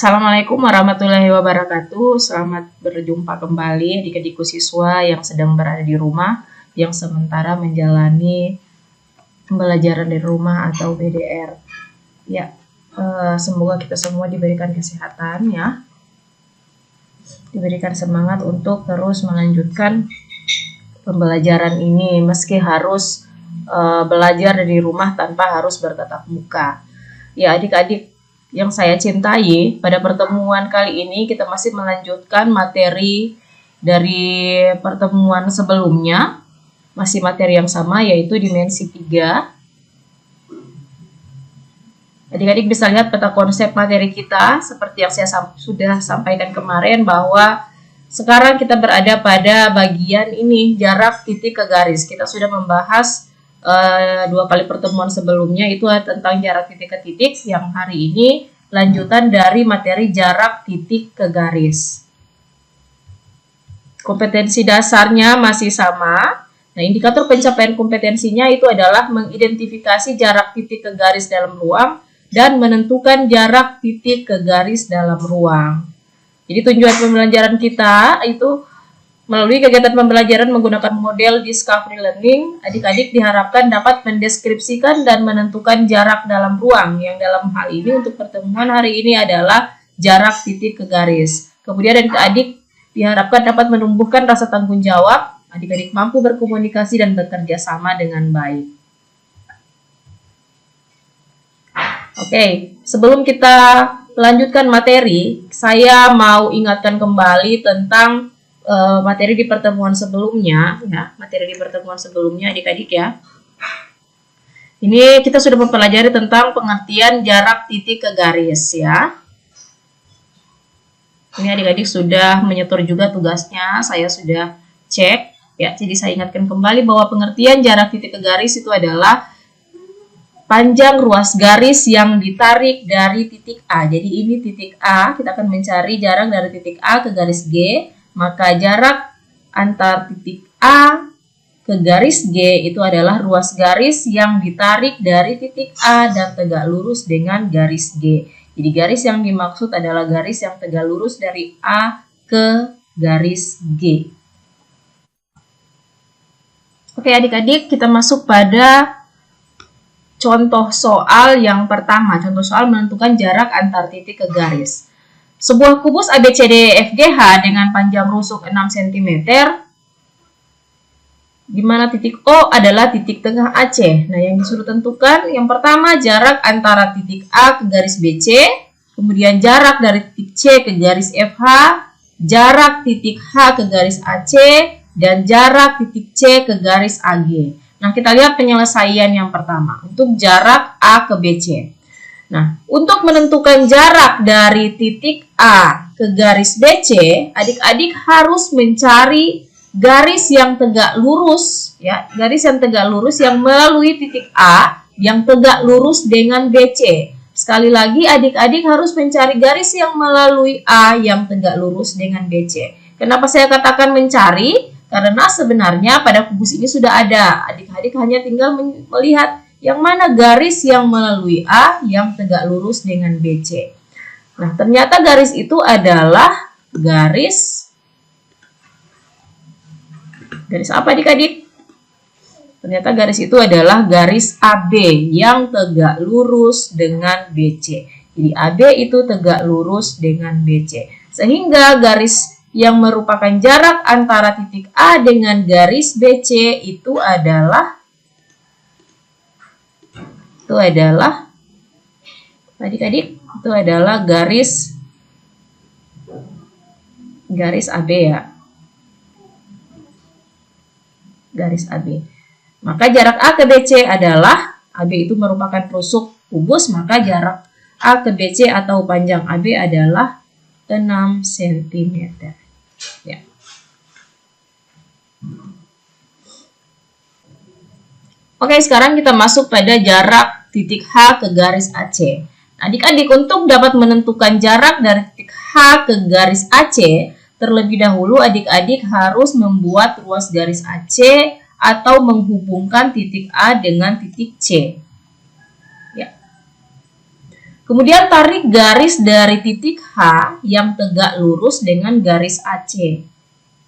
Assalamualaikum warahmatullahi wabarakatuh. Selamat berjumpa kembali adik-adikku siswa yang sedang berada di rumah, yang sementara menjalani pembelajaran dari rumah atau BDR. Ya, semoga kita semua diberikan kesehatan ya, diberikan semangat untuk terus melanjutkan pembelajaran ini meski harus belajar dari rumah tanpa harus bertatap muka. Ya, adik-adik yang saya cintai, pada pertemuan kali ini kita masih melanjutkan materi dari pertemuan sebelumnya. Masih materi yang sama, yaitu dimensi 3. Adik-adik bisa lihat peta konsep materi kita seperti yang saya sudah sampaikan kemarin, bahwa sekarang kita berada pada bagian ini, jarak titik ke garis. Kita sudah membahas 2 kali pertemuan sebelumnya itu tentang jarak titik ke titik. Yang hari ini lanjutan dari materi jarak titik ke garis. Kompetensi dasarnya masih sama. Nah, indikator pencapaian kompetensinya itu adalah mengidentifikasi jarak titik ke garis dalam ruang dan menentukan jarak titik ke garis dalam ruang. Jadi tujuan pembelajaran kita itu melalui kegiatan pembelajaran menggunakan model discovery learning, adik-adik diharapkan dapat mendeskripsikan dan menentukan jarak dalam ruang, yang dalam hal ini untuk pertemuan hari ini adalah jarak titik ke garis. Kemudian adik-adik diharapkan dapat menumbuhkan rasa tanggung jawab, adik-adik mampu berkomunikasi dan bekerja sama dengan baik. Oke, sebelum kita melanjutkan materi, saya mau ingatkan kembali tentang materi di pertemuan sebelumnya, ya, materi di pertemuan sebelumnya adik-adik ya. Ini kita sudah mempelajari tentang pengertian jarak titik ke garis ya. Ini adik-adik sudah menyetor juga tugasnya, saya sudah cek ya. Jadi saya ingatkan kembali bahwa pengertian jarak titik ke garis itu adalah panjang ruas garis yang ditarik dari titik A. Jadi ini titik A, kita akan mencari jarak dari titik A ke garis G. Maka jarak antar titik A ke garis G itu adalah ruas garis yang ditarik dari titik A dan tegak lurus dengan garis G. Jadi garis yang dimaksud adalah garis yang tegak lurus dari A ke garis G. Oke adik-adik, kita masuk pada contoh soal yang pertama. Contoh soal menentukan jarak antar titik ke garis. Sebuah kubus ABCDEFGH dengan panjang rusuk 6 cm, di mana titik O adalah titik tengah AC. Nah, yang disuruh tentukan yang pertama jarak antara titik A ke garis BC, kemudian jarak dari titik C ke garis FH, jarak titik H ke garis AC, dan jarak titik C ke garis AG. Nah, kita lihat penyelesaian yang pertama untuk jarak A ke BC. Nah, untuk menentukan jarak dari titik A ke garis BC, adik-adik harus mencari garis yang tegak lurus, ya, garis yang tegak lurus yang melalui titik A yang tegak lurus dengan BC. Sekali lagi, adik-adik harus mencari garis yang melalui A yang tegak lurus dengan BC. Kenapa saya katakan mencari? Karena sebenarnya pada kubus ini sudah ada. Adik-adik hanya tinggal melihat yang mana garis yang melalui A yang tegak lurus dengan BC. Nah, ternyata garis itu adalah garis apa adik-adik? Ternyata garis itu adalah garis AB yang tegak lurus dengan BC. Jadi AB itu tegak lurus dengan BC. Sehingga garis yang merupakan jarak antara titik A dengan garis BC itu adalah adik-adik, itu adalah garis AB ya. Garis AB. Maka jarak A ke BC adalah, AB itu merupakan rusuk kubus, maka jarak A ke BC atau panjang AB adalah 6 cm. Ya. Oke, sekarang kita masuk pada jarak titik H ke garis AC. Adik-adik, untuk dapat menentukan jarak dari titik H ke garis AC, terlebih dahulu adik-adik harus membuat ruas garis AC atau menghubungkan titik A dengan titik C. Ya. Kemudian tarik garis dari titik H yang tegak lurus dengan garis AC.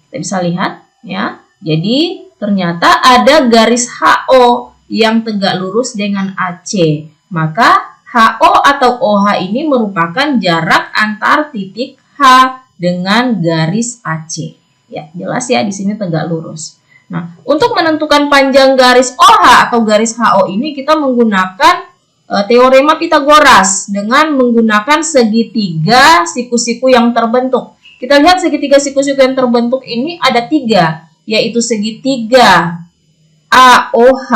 Kita bisa lihat ya. Jadi ternyata ada garis HO yang tegak lurus dengan AC. Maka HO atau OH ini merupakan jarak antar titik H dengan garis AC. Ya, jelas ya, di sini tegak lurus. Nah, untuk menentukan panjang garis OH atau garis HO ini kita menggunakan teorema Pitagoras dengan menggunakan segitiga siku-siku yang terbentuk. Kita lihat segitiga siku-siku yang terbentuk ini ada 3, yaitu segitiga AOH,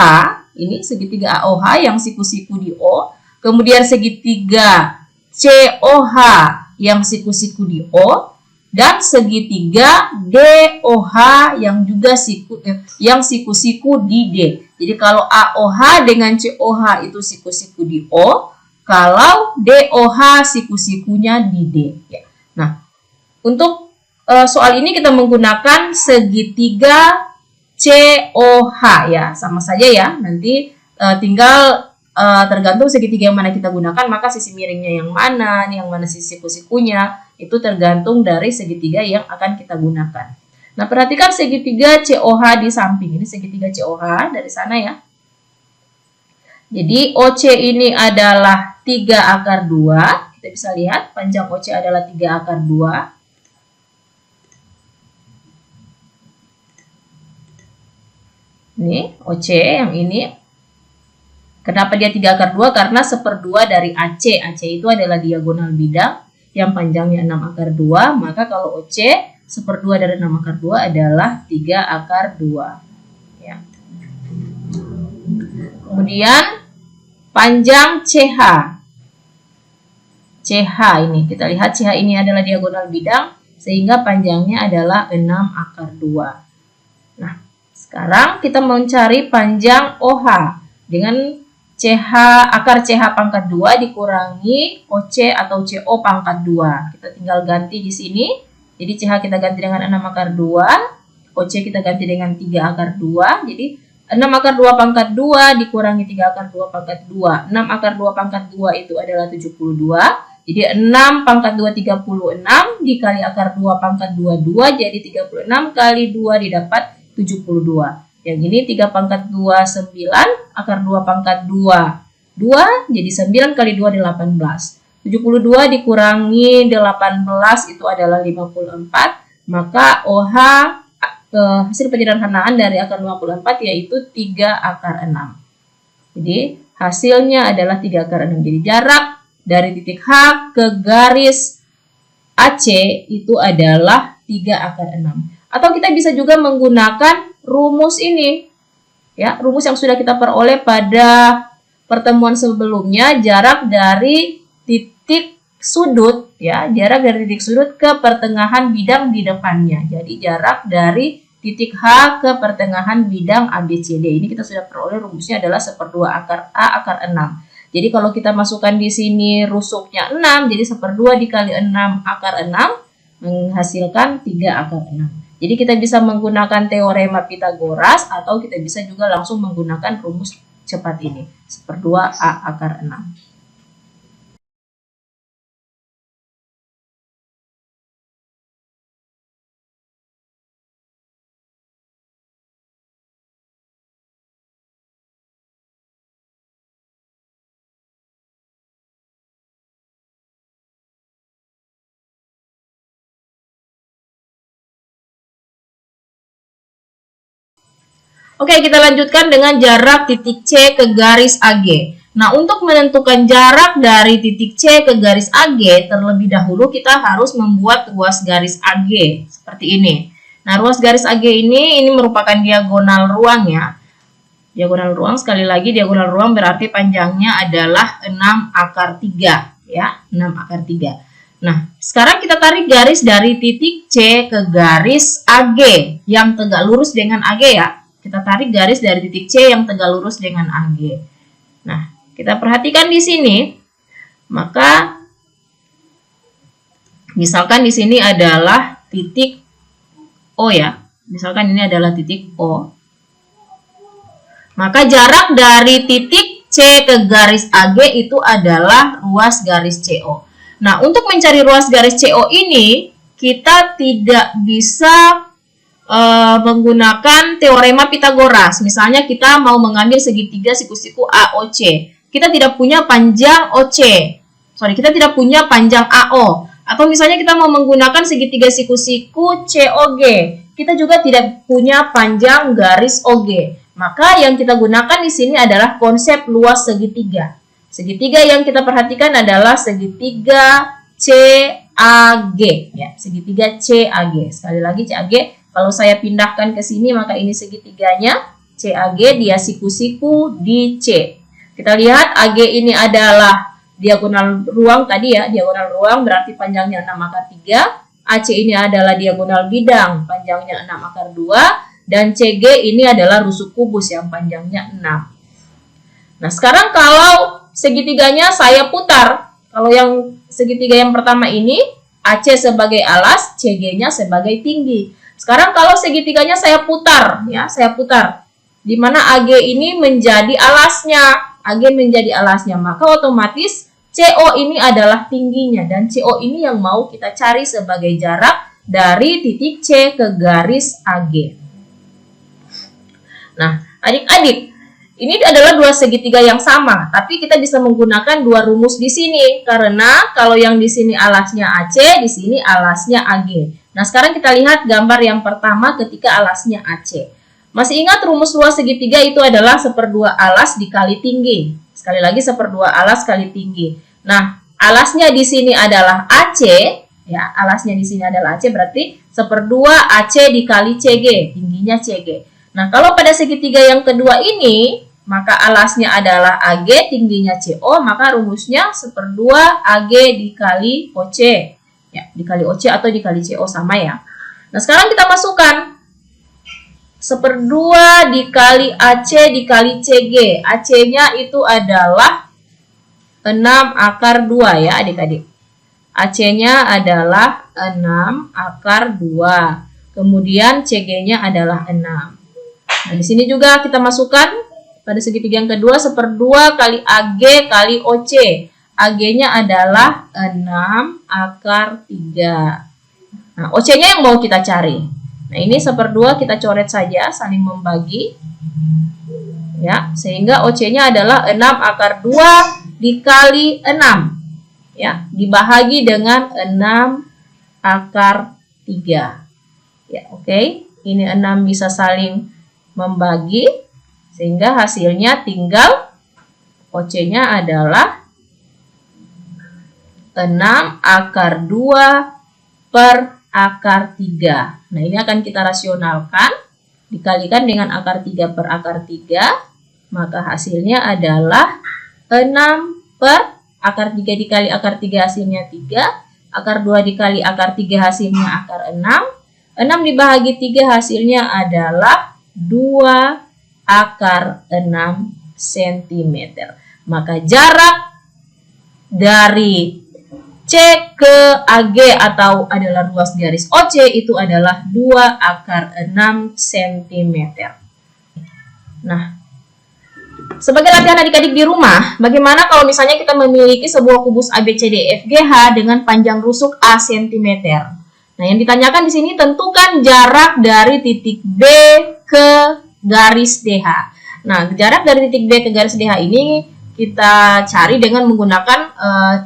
ini segitiga AOH yang siku-siku di O, kemudian segitiga COH yang siku-siku di O, dan segitiga DOH yang juga siku-siku di D. Jadi kalau AOH dengan COH itu siku-siku di O, kalau DOH siku-sikunya di D. Ya. Nah, untuk soal ini kita menggunakan segitiga COH ya, sama saja ya. Nanti tinggal tergantung segitiga yang mana kita gunakan, maka sisi miringnya yang mana sisi siku-sikunya, itu tergantung dari segitiga yang akan kita gunakan. Nah, perhatikan segitiga COH di samping. Ini segitiga COH dari sana ya. Jadi OC ini adalah 3 akar 2. Kita bisa lihat panjang OC adalah 3 akar 2. Ini OC yang ini. Kenapa dia 3 akar 2? Karena 1/2 dari AC. AC itu adalah diagonal bidang yang panjangnya 6 akar 2. Maka kalau OC 1/2 dari 6 akar 2 adalah 3 akar 2. Ya. Kemudian panjang CH. CH ini, kita lihat CH ini adalah diagonal bidang sehingga panjangnya adalah 6 akar 2. Nah, sekarang kita mencari panjang OH dengan CH akar CH pangkat 2 dikurangi OC atau CO pangkat 2. Kita tinggal ganti di sini. Jadi CH kita ganti dengan 6 akar 2, OC kita ganti dengan 3 akar 2. Jadi 6 akar 2 pangkat 2 dikurangi 3 akar 2 pangkat 2. 6 akar 2 pangkat 2 itu adalah 72. Jadi 6 pangkat 2 36 dikali akar 2 pangkat 22. Jadi 36 kali 2 didapat 72. Yang ini 3 pangkat 2 9, akar 2 pangkat 2 2, jadi 9 kali 2 18. 72 dikurangi 18 itu adalah 54. Maka OH hasil penyederhanaan dari akar 54 yaitu 3 akar 6. Jadi hasilnya adalah 3 akar 6. Jadi jarak dari titik H ke garis AC itu adalah 3 akar 6. Atau kita bisa juga menggunakan rumus ini. Ya, rumus yang sudah kita peroleh pada pertemuan sebelumnya, jarak dari titik sudut ya, jarak dari titik sudut ke pertengahan bidang di depannya. Jadi jarak dari titik H ke pertengahan bidang ABCD. Ini kita sudah peroleh, rumusnya adalah 1/2 akar A akar 6. Jadi kalau kita masukkan di sini rusuknya 6, jadi 1/2 dikali 6 akar 6 menghasilkan 3 akar 6. Jadi kita bisa menggunakan teorema Pitagoras atau kita bisa juga langsung menggunakan rumus cepat ini. 1/2 A akar 6. Oke, kita lanjutkan dengan jarak titik C ke garis AG. Nah, untuk menentukan jarak dari titik C ke garis AG, terlebih dahulu kita harus membuat ruas garis AG seperti ini. Nah, ruas garis AG ini merupakan diagonal ruang ya. Diagonal ruang, sekali lagi diagonal ruang berarti panjangnya adalah 6 akar 3 ya, 6 akar 3. Nah, sekarang kita tarik garis dari titik C ke garis AG yang tegak lurus dengan AG ya. Kita tarik garis dari titik C yang tegak lurus dengan AG. Nah, kita perhatikan di sini. Maka, misalkan di sini adalah titik O ya. Misalkan ini adalah titik O. Maka jarak dari titik C C ke garis AG itu adalah ruas garis CO. Nah, untuk mencari ruas garis CO ini, kita tidak bisa menggunakan teorema Pitagoras. Misalnya kita mau mengambil segitiga siku-siku AOC. Kita tidak punya panjang OC. Kita tidak punya panjang AO. Atau misalnya kita mau menggunakan segitiga siku-siku COG. Kita juga tidak punya panjang garis OG. Maka yang kita gunakan di sini adalah konsep luas segitiga. Segitiga yang kita perhatikan adalah segitiga CAG, ya, segitiga CAG. Sekali lagi CAG, kalau saya pindahkan ke sini maka ini segitiganya CAG, dia siku-siku di C. Kita lihat AG ini adalah diagonal ruang tadi ya, diagonal ruang berarti panjangnya 6 akar 3. AC ini adalah diagonal bidang, panjangnya 6 akar 2. Dan CG ini adalah rusuk kubus yang panjangnya 6. Nah, sekarang kalau segitiganya saya putar. Kalau yang segitiga yang pertama ini, AC sebagai alas, CG-nya sebagai tinggi. Sekarang kalau segitiganya saya putar, ya, saya putar. Di mana AG ini menjadi alasnya. AG menjadi alasnya, maka otomatis CO ini adalah tingginya. Dan CO ini yang mau kita cari sebagai jarak dari titik C ke garis AG. Nah, adik-adik, ini adalah dua segitiga yang sama, tapi kita bisa menggunakan dua rumus di sini karena kalau yang di sini alasnya AC, di sini alasnya AG. Nah, sekarang kita lihat gambar yang pertama ketika alasnya AC. Masih ingat rumus luas segitiga itu adalah 1/2 alas dikali tinggi. Sekali lagi 1/2 alas kali tinggi. Nah, alasnya di sini adalah AC, ya, alasnya di sini adalah AC berarti 1/2 AC dikali CG, tingginya CG. Nah, kalau pada segitiga yang kedua ini, maka alasnya adalah AG, tingginya CO, maka rumusnya 1/2 AG dikali OC. Ya, dikali OC atau dikali CO sama ya. Nah, sekarang kita masukkan 1/2 dikali AC dikali CG. AC-nya itu adalah 6 akar 2 ya adik-adik. AC-nya adalah 6 akar 2. Kemudian CG-nya adalah 6. Nah, di sini juga kita masukkan pada segitiga yang kedua 1/2 kali AG kali OC. AG-nya adalah 6 akar 3. Nah, OC-nya yang mau kita cari. Nah, ini 1/2 kita coret saja, saling membagi. Ya, sehingga OC-nya adalah 6 akar 2 dikali 6. Ya, dibahagi dengan 6 akar 3. Ya, oke. Ini 6 bisa saling membagi sehingga hasilnya tinggal OC-nya adalah 6 akar 2 per akar 3. Nah, ini akan kita rasionalkan dikalikan dengan akar 3 per akar 3, maka hasilnya adalah 6 per akar 3 dikali akar 3 hasilnya 3, akar 2 dikali akar 3 hasilnya akar 6, 6 dibahagi 3 hasilnya adalah 2 akar 6 cm. Maka jarak dari C ke AG atau adalah ruas garis OC itu adalah 2 akar 6 cm. Nah, sebagai latihan adik-adik di rumah, bagaimana kalau misalnya kita memiliki sebuah kubus ABCDEFGH dengan panjang rusuk A cm? Nah, yang ditanyakan di sini tentukan jarak dari titik B ke garis DH. Nah, jarak dari titik B ke garis DH ini kita cari dengan menggunakan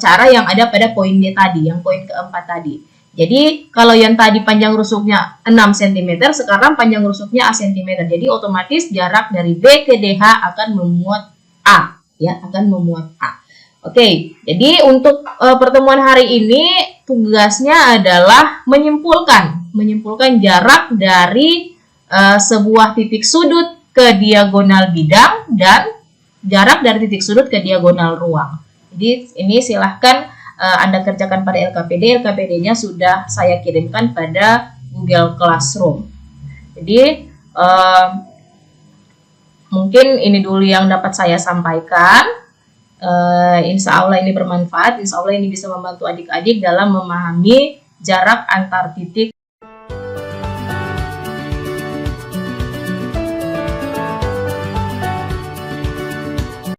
cara yang ada pada poin D tadi, yang poin keempat tadi. Jadi, kalau yang tadi panjang rusuknya 6 cm, sekarang panjang rusuknya A cm. Jadi, otomatis jarak dari B ke DH akan memuat A, ya, akan memuat A. Oke, jadi untuk pertemuan hari ini tugasnya adalah menyimpulkan jarak dari sebuah titik sudut ke diagonal bidang dan jarak dari titik sudut ke diagonal ruang. Jadi ini silahkan Anda kerjakan pada LKPD. LKPD-nya sudah saya kirimkan pada Google Classroom. Jadi mungkin ini dulu yang dapat saya sampaikan. Insya Allah ini bermanfaat. Insya Allah ini bisa membantu adik-adik dalam memahami jarak antar titik